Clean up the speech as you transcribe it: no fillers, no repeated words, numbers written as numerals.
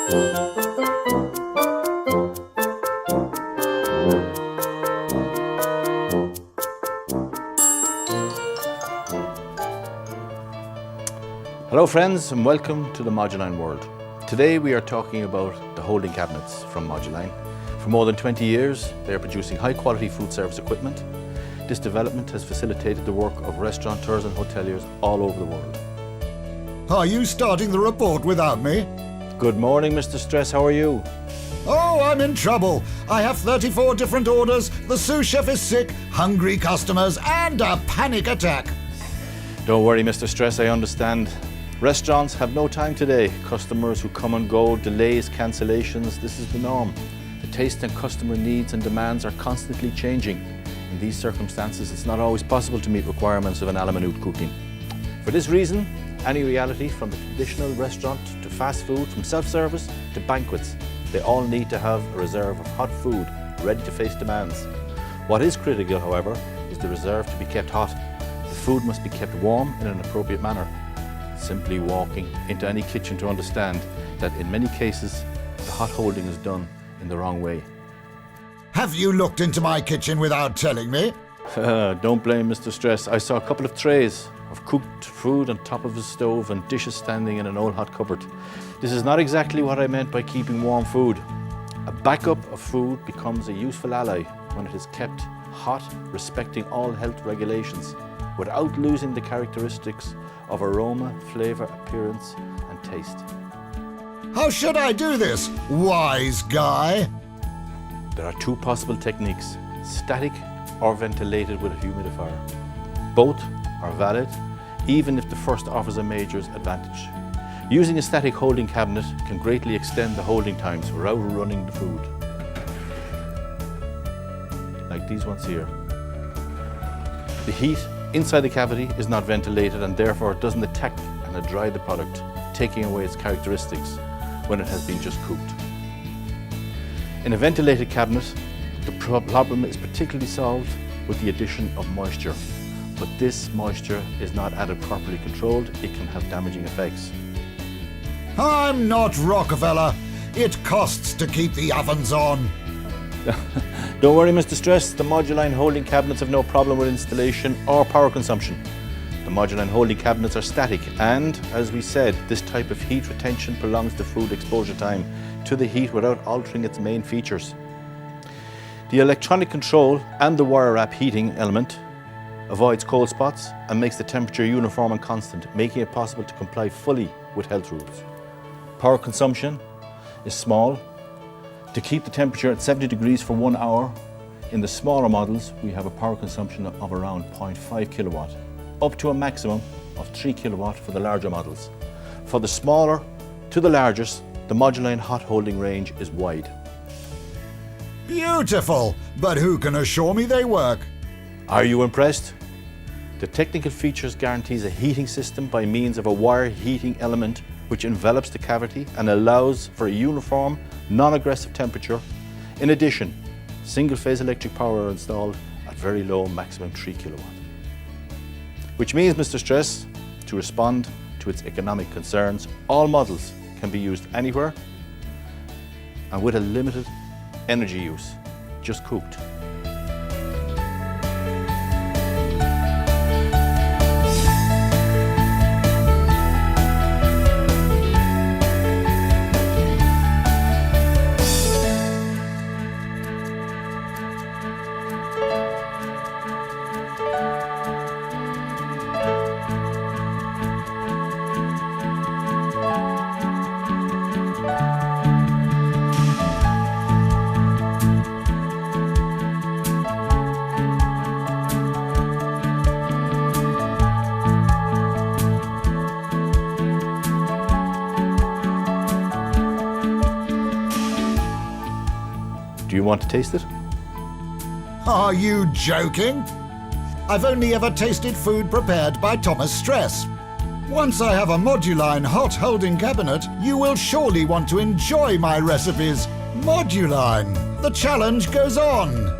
Hello friends and welcome to the Moduline world. Today we are talking about the holding cabinets from Moduline. For more than 20 years they are producing high quality food service equipment. This development has facilitated the work of restaurateurs and hoteliers all over the world. Are you starting the report without me? Good morning Mr. Stress, how are you? Oh, I'm in trouble. I have 34 different orders, the sous chef is sick, hungry customers and a panic attack. Don't worry Mr. Stress, I understand. Restaurants have no time today. Customers who come and go, delays, cancellations, this is the norm. The taste and customer needs and demands are constantly changing. In these circumstances, it's not always possible to meet requirements of an à la minute cooking. For this reason, any reality from the traditional restaurant to fast food, from self-service to banquets, they all need to have a reserve of hot food ready to face demands. What is critical, however, is the reserve to be kept hot. The food must be kept warm in an appropriate manner. Simply walking into any kitchen to understand that in many cases the hot holding is done in the wrong way. Have you looked into my kitchen without telling me? Don't blame Mr. Stress. I saw a couple of trays of cooked food on top of a stove and dishes standing in an old hot cupboard. This is not exactly what I meant by keeping warm food. A backup of food becomes a useful ally when it is kept hot, respecting all health regulations, without losing the characteristics of aroma, flavour, appearance and taste. How should I do this, wise guy? There are two possible techniques, static or ventilated with a humidifier. Both are valid, even if the first offers a major advantage. Using a static holding cabinet can greatly extend the holding times without running the food. Like these ones here. The heat inside the cavity is not ventilated and therefore it doesn't attack and dry the product, taking away its characteristics when it has been just cooked. In a ventilated cabinet, the problem is particularly solved with the addition of moisture. But this moisture is not added properly controlled, it can have damaging effects. I'm not Rockefeller. It costs to keep the ovens on. Don't worry Mr. Stress, the Moduline holding cabinets have no problem with installation or power consumption. The Moduline holding cabinets are static and, as we said, this type of heat retention prolongs the food exposure time to the heat without altering its main features. The electronic control and the wire wrap heating element avoids cold spots and makes the temperature uniform and constant, making it possible to comply fully with health rules. Power consumption is small. To keep the temperature at 70 degrees for 1 hour, in the smaller models we have a power consumption of around 0.5 kilowatt, up to a maximum of 3 kilowatt for the larger models. For the smaller to the largest, the Moduline hot holding range is wide. Beautiful, but who can assure me they work? Are you impressed? The technical features guarantees a heating system by means of a wire heating element which envelops the cavity and allows for a uniform, non-aggressive temperature. In addition, single-phase electric power are installed at very low, maximum 3 kilowatt. Which means, Mr. Stress, to respond to its economic concerns, all models can be used anywhere and with a limited energy use, just cooked. Do you want to taste it? Are you joking? I've only ever tasted food prepared by Thomas Stress. Once I have a Moduline hot holding cabinet, you will surely want to enjoy my recipes. Moduline, the challenge goes on.